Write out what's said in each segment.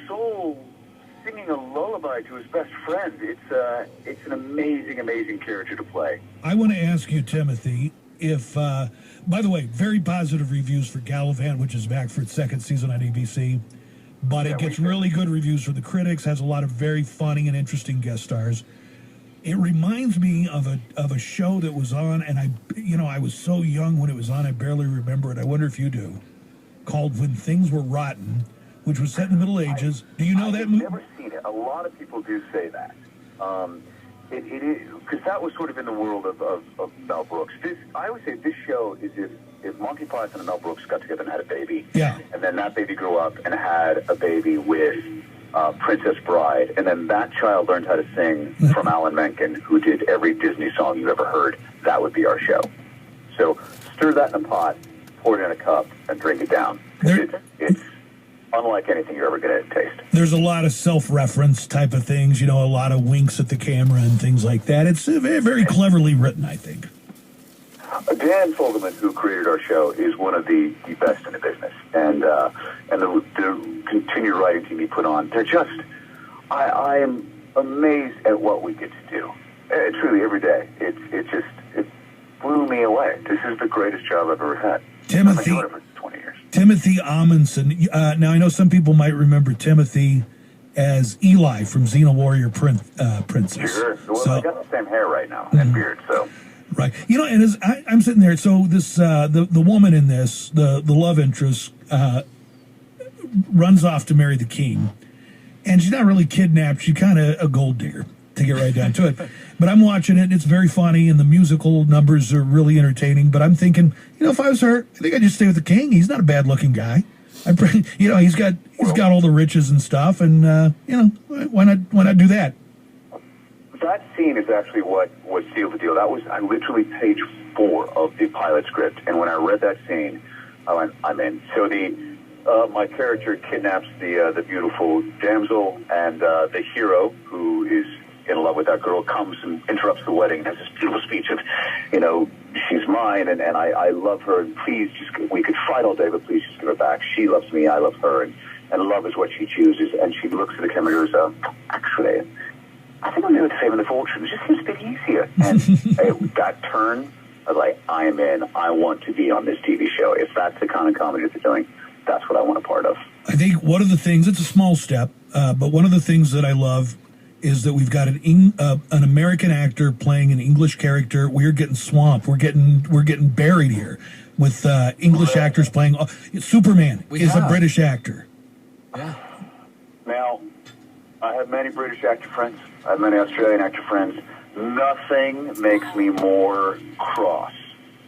soul singing a lullaby to his best friend. It's an amazing, amazing character to play. I want to ask you, Timothy, if, by the way, very positive reviews for Gallivant, which is back for its second season on ABC. But it gets really good reviews from the critics, has a lot of very funny and interesting guest stars. It reminds me of a show that was on, and I was so young when it was on, I barely remember it. I wonder if you do. Called When Things Were Rotten, which was set in the Middle Ages. Do you know that movie? I've never seen it. A lot of people do say that. It is, because that was sort of in the world of Mel Brooks. I always say this show is if Monty Python and Mel Brooks got together and had a baby, and then that baby grew up and had a baby with Princess Bride, and then that child learned how to sing from Alan Menken, who did every Disney song you've ever heard, that would be our show. So stir that in a pot, pour it in a cup, and drink it down. It's unlike anything you're ever going to taste. There's a lot of self-reference type of things, a lot of winks at the camera and things like that. It's very cleverly written, I think. Dan Fogelman, who created our show, is one of the best in the business. And the continued writing team he put on, they're just, I am amazed at what we get to do. Truly, every day. It blew me away. This is the greatest job I've ever had. Timothy. I've been doing it for 20 years. Timothy Omundson. Now, I know some people might remember Timothy as Eli from Xena Warrior Princess. Sure. Well, I got the same hair right now and beard, so... Right. And as I'm sitting there, so this the woman in this, the love interest, runs off to marry the king. And she's not really kidnapped. She's kind of a gold digger, to get right down to it. But I'm watching it, and it's very funny, and the musical numbers are really entertaining. But I'm thinking, if I was her, I think I'd just stay with the king. He's not a bad-looking guy. He's got all the riches and stuff, and, why not do that? That scene is actually what sealed the deal. That was literally page 4 of the pilot script, and when I read that scene, I went, I'm in. So my character kidnaps the beautiful damsel, and the hero, who is in love with that girl, comes and interrupts the wedding and has this beautiful speech of, she's mine, and I love her, and please, we could fight all day, but please just give her back. She loves me, I love her, and love is what she chooses. And she looks at the camera and goes, actually, I think I'm doing saving the fortune. It just seems a bit easier. And that turn, I was like, I'm in. I want to be on this TV show. If that's the kind of comedy that they're doing, that's what I want a part of. I think one of the things, it's a small step, but one of the things that I love is that we've got an American actor playing an English character. We're getting swamped. We're getting buried here with English actors playing. Superman is a British actor. Yeah. Now, I have many British actor friends. I have many Australian actor friends. Nothing makes me more cross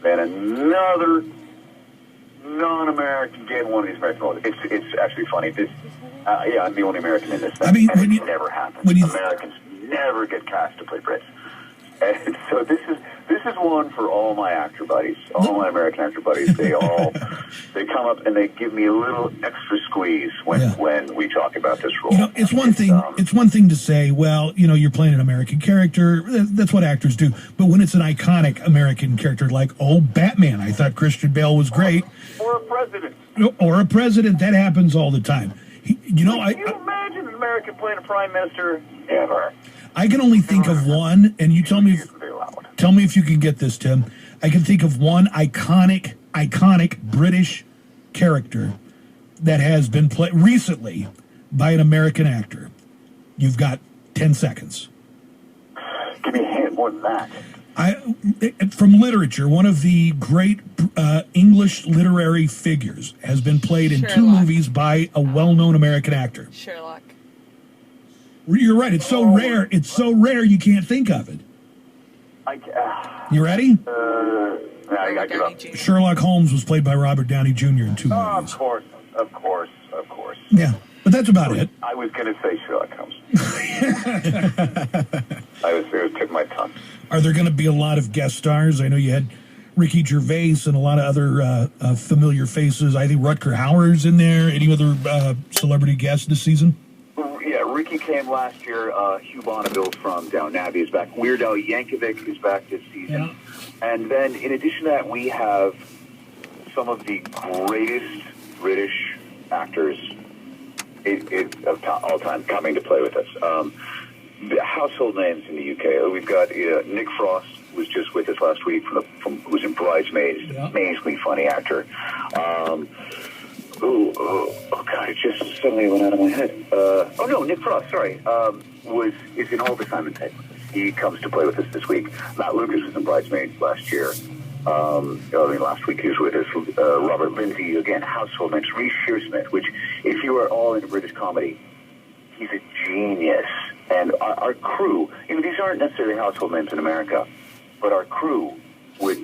than another non-American getting one of these American roles. It's actually funny. I'm the only American in this thing. I mean, and it never happens. Americans never get cast to play Brits. And so this is one for all my actor buddies, all my American actor buddies. They come up and they give me a little extra squeeze when we talk about this role. It's one thing. It's one thing to say, well, you're playing an American character. That's what actors do. But when it's an iconic American character like Batman, I thought Christian Bale was great. Or a president. Or a president. That happens all the time. Can you imagine an American playing a prime minister? Never. I can only think of one, and you tell me if you can get this, Tim. I can think of one iconic British character that has been played recently by an American actor. You've got 10 seconds. Give me a hint more than that. From literature, one of the great English literary figures has been played in 2 movies by a well-known American actor. Sherlock. You're right. It's so rare. It's so rare you can't think of it. You ready? I give up. Sherlock Holmes was played by Robert Downey Jr. in 2 movies. Of course. Yeah, but that's about it. I was going to say Sherlock Holmes. I was took my tongue. Are there going to be a lot of guest stars? I know you had Ricky Gervais and a lot of other familiar faces. I think Rutger Hauer's in there. Any other celebrity guests this season? Yeah, Ricky came last year. Hugh Bonneville from Downton Abbey is back. Weird Al Yankovic is back this season. Yeah. And then, in addition to that, we have some of the greatest British actors of all time coming to play with us. The household names in the UK. We've got Nick Frost, who was just with us last week from who was in Bridesmaids. Yeah. Amazingly funny actor. Oh God! It just suddenly went out of my head. Nick Frost. Sorry, is in all the Simon Pegg. He comes to play with us this week. Matt Lucas was in Bridesmaids last year. Last week he was with us. Robert Lindsay, again, household names. Reece Shearsmith, which, if you are all into British comedy, he's a genius. And our crew, these aren't necessarily household names in America, but our crew would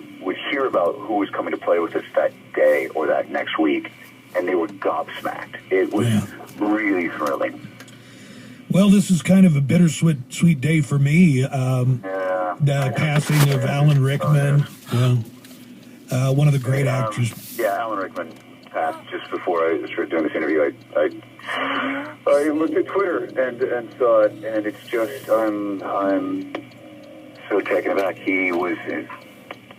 hear about who was coming to play with us that day or that next week, and they were gobsmacked. It was really thrilling. Well, this is kind of a bittersweet day for me. The passing of Alan Rickman, one of the great actors. Yeah, Alan Rickman passed just before I started doing this interview. I looked at Twitter and saw it, and it's just I'm so taken aback. He was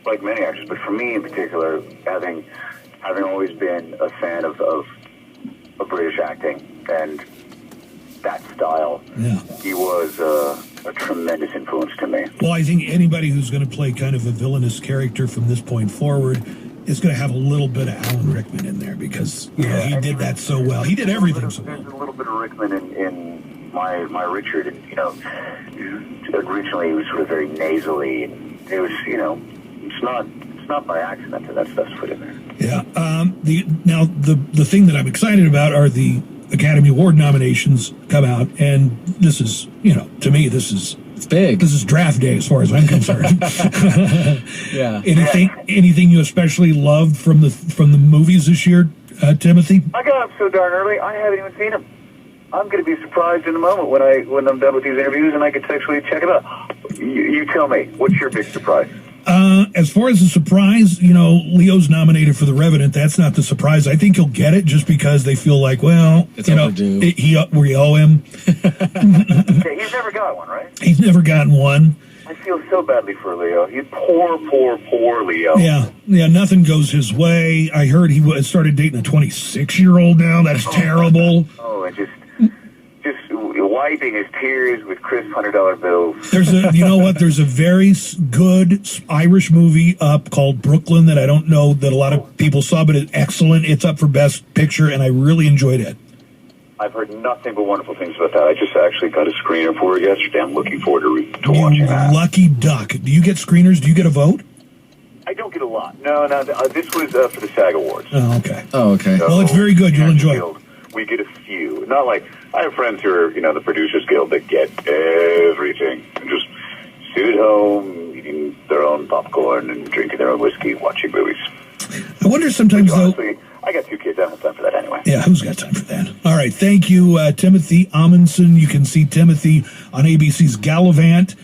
like many actors, but for me in particular, having always been a fan of British acting and that style, he was a tremendous influence to me. Well, I think anybody who's going to play kind of a villainous character from this point forward is going to have a little bit of Alan Rickman in there because he did that so well. He did everything so well. There's a little bit of Rickman in my Richard, and originally he was sort of very nasally, and it was it's not by accident that stuff's put in there. Yeah. The thing that I'm excited about are the Academy Award nominations come out, and this is, to me, it's big. This is draft day as far as I'm concerned. Yeah. Anything you especially loved from the movies this year, Timothy? I got up so darn early, I haven't even seen them. I'm going to be surprised in a moment when I'm done with these interviews and I can actually check it out. You tell me, what's your big surprise? As far as the surprise, Leo's nominated for The Revenant. That's not the surprise. I think he'll get it just because they feel like, well, it's overdue. We owe him. Okay, he's never got one, right? He's never gotten one. I feel so badly for Leo. He's poor Leo. Yeah, nothing goes his way. I heard he started dating a 26-year-old now. That's terrible. Oh, and just wiping his tears with crisp $100 bills. There's a very good Irish movie up called Brooklyn that I don't know that a lot of people saw, but it's excellent. It's up for Best Picture, and I really enjoyed it. I've heard nothing but wonderful things about that. I just actually got a screener for it yesterday. I'm looking forward to watching that. Lucky duck. Do you get screeners? Do you get a vote? I don't get a lot. No. This was for the SAG Awards. Oh, okay. So, well, it's very good. You'll enjoy it. We get a few. Not like I have friends who are, the Producers Guild that get everything and just sit at home eating their own popcorn and drinking their own whiskey, watching movies. I wonder sometimes, honestly, I got 2 kids. I don't have time for that anyway. Yeah, who's got time for that? All right, thank you, Timothy Omundson. You can see Timothy on ABC's Gallivant.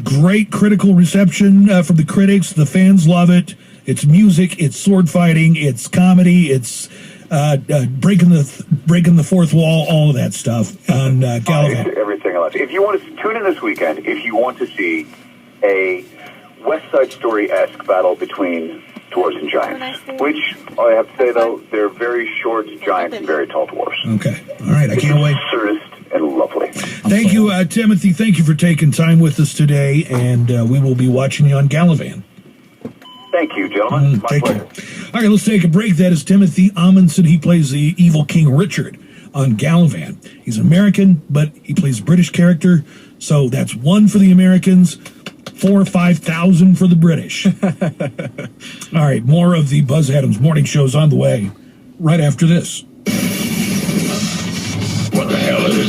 Great critical reception from the critics. The fans love it. It's music. It's sword fighting. It's comedy. It's breaking the fourth wall. All of that stuff on Gallivant. Everything I love. If you want to tune in this weekend, if you want to see a West Side Story-esque battle between dwarves and giants, which I have to say though, they're very short giants and very tall dwarves. Okay, all right, I can't wait. Absurdist and lovely. Thank you, Timothy. Thank you for taking time with us today, and we will be watching you on Gallivant. Thank you, gentlemen. My pleasure. All right, let's take a break. That is Timothy Omundson. He plays the evil King Richard on Gallivant. He's American, but he plays a British character, so that's 1 for the Americans, 4,000 or 5,000 for the British. All right, more of the Buzz Adams Morning Show is on the way right after this.